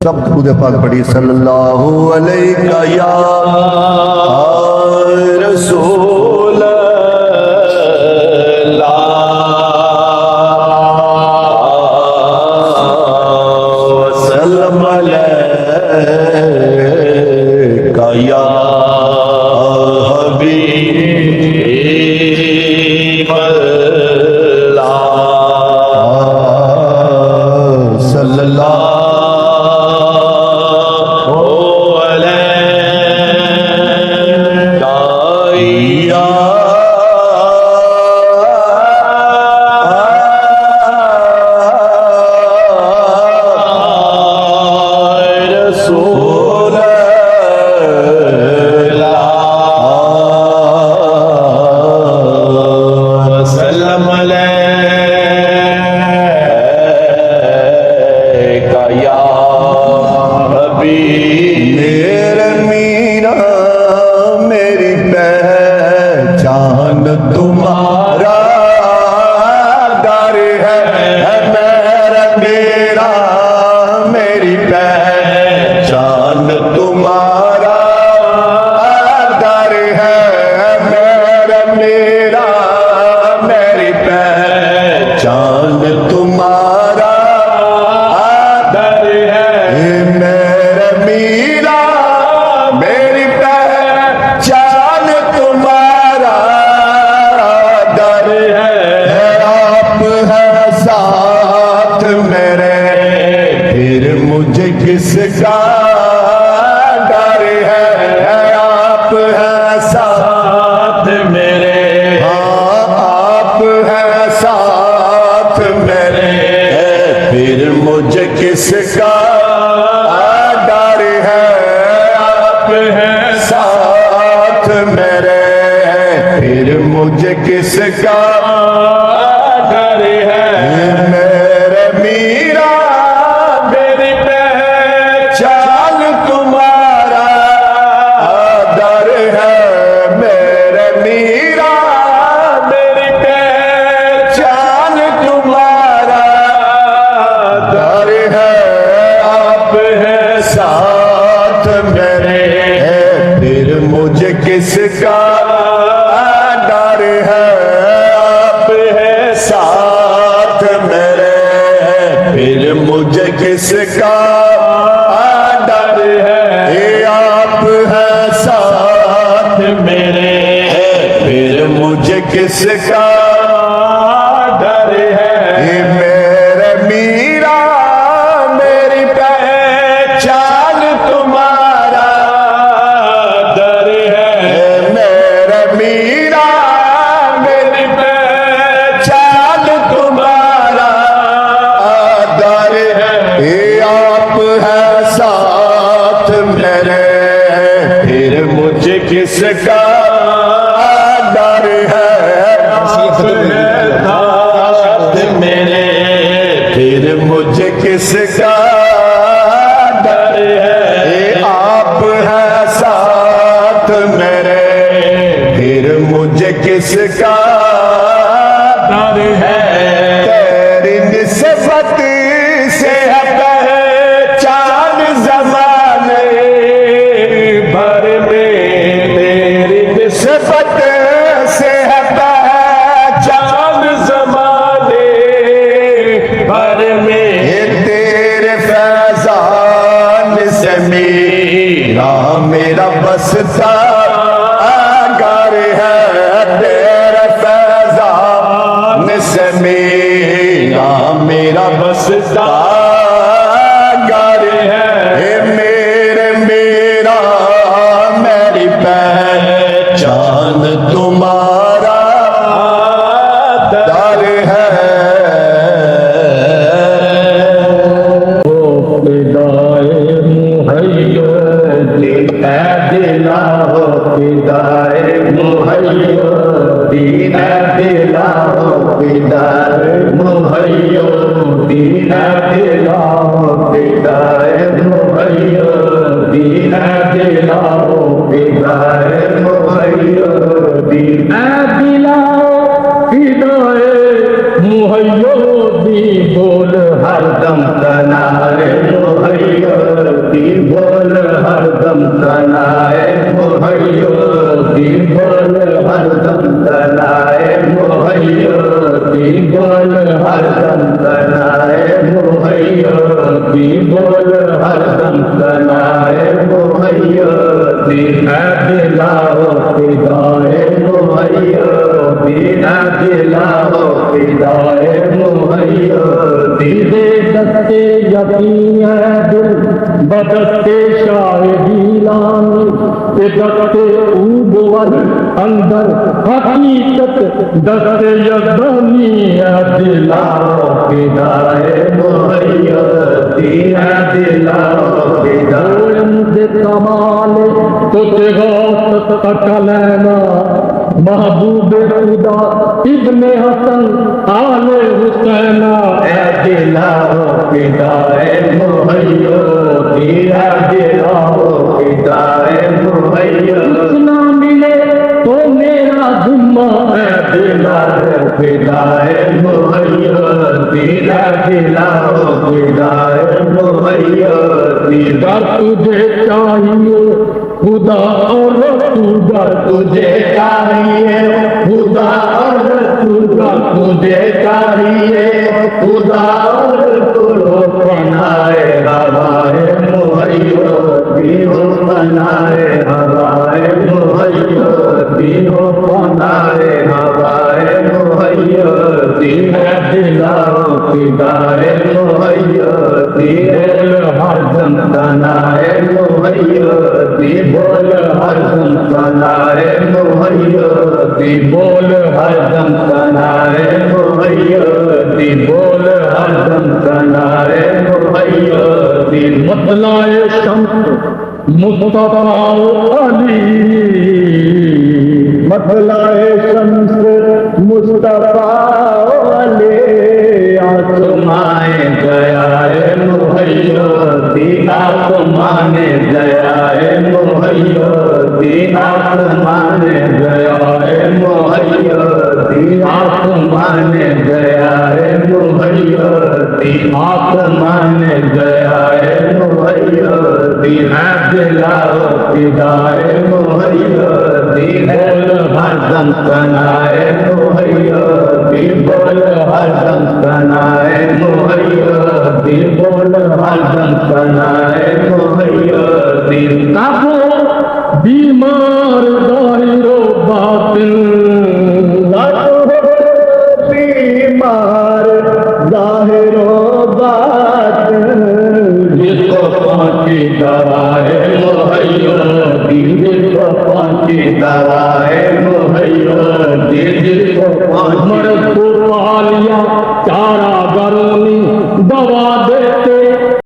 सब खुद पाक पढ़ी सल्लल्लाहु अलैहि या रसूल अल्लाह वसल्लम अलैका या हबीब अल्लाह सल्लल्लाहु तुम्हारा दर है मेरा मेरा मेरी पहचान तुम्हारा दर है मेरा मेरा मेरी पहचान तुम्हारा दर है मेरा मेरा मेरी पहचान तुम्हारा मुझे किसका डर है आप है साथ मेरे हाँ आप है साथ मेरे फिर मुझे किसका डर है आप है साथ मेरे फिर मुझे किसका डर है मेरे मीरा चाल तुम्हारा दर है मेरे मीरा मेरी पहचान तुम्हारा दर है आप है साथ मेरे फिर मुझे किसका डर है आप है साथ मेरे फिर मुझे किसका आप है साथ मेरे फिर मुझे किसका डर है मेरे मीरा मेरी पहचान तुम्हारा डर है मेरे मीरा मेरी पहचान तुम्हारा डर है आप है साथ मेरे फिर मुझे किसका डर है साथ मेरे फिर मुझे किसका डर है आप है साथ मेरे फिर मुझे किसका डर है तेरी निस्बत से है पहचान ज़माने भर में तेरी निस्बत से है पहचान ज़माने भर में तेरे फैज़ान से मेरा बसता घर है तेरे फैज़ान से मेरा बसता घर है मेरे मेरा मेरी पहचान तुम्हारा दर है दिला हो पिदाए मुहैयो दीन दिला हो पिदाए मुहैयो दीन दिला हो पिदाए मुहैयो दीन दिला हो पिदाए मुहैयो दीन दिला पिदाए मुहैयो दी बोल हरदम तनारे मुहैयो बोल हरदम तनाए मोहय्यो दी बोल हरदम तनाए मोहय्यो दी बोल हरदम तनाए मोहय्यो दी बोल हरदम तनाए मोहय्यो दी दिलाओ फिदाए मोहय्यो दी दिलाओ फिदाए मोहय्यो दी दस्ते यकीन है दिल बदस्ते शायदी लानी दस्ते ऊबल अंदर हकीकत दस्ते यकीनी है दिलाओ फिदाए मोहय्यो दी दिलाओ फिदाए मुझे कमाल तुझे गौस कलैना महबूब खुदा इब्ने हसन आले हुसैना दिलाओ फिदाए मोहय्यो दिया दिलाओ फिदाए मोहय्यो ना मिले तो मेरा जिम्मा दिलाओ फिदाए मोहय्यो दिला दिलाओ फिदाए मोहय्यो दीदार तुझे चाहिए खुदा और रसूल तुझे चाहिए खुदा और रसूल तुझे चाहिए खुदा और रसूल बनाए हवाए मोहय्यो दीहो बनाए हवाए मोहय्यो दीहो बनाए हवाए मोहय्यो दीहो दिलाओ फिदाए मोहय्यो बोल हरदम तनाए मोहय्यो दी बोल हरदम तनाए मोहय्यो दी बोल हरदम तनाए मोहय्यो दी बोल हरदम तनाए मोहय्यो दी मतलाए शम्स मुस्तफा अली मतलाए शम्स मुस्तफा अली आसमाए गयाए मोहय्यो दी आसमाने गयाए मोहय्यो दी आसमाने गयाए मोहय्यो दी आसमाने गयाए मोहय्यो दी आसमाने गयाए मोहय्यो दी दिलाओ फिदाए मोहय्यो दी बोल हरदम तनाए मोहय्यो दी बोल हरदम तनाए मोहय्यो दी बोल हरदम तनाए मोहय्यो दी काबो बीमार दाहिरो बातिल बीमार दाहिरो बातिल जिसको पहुंची दवाए मोहय्यो दी जिसको पहुंची दवाए मोहय्यो दी जिसको मर्द को पालिया चारा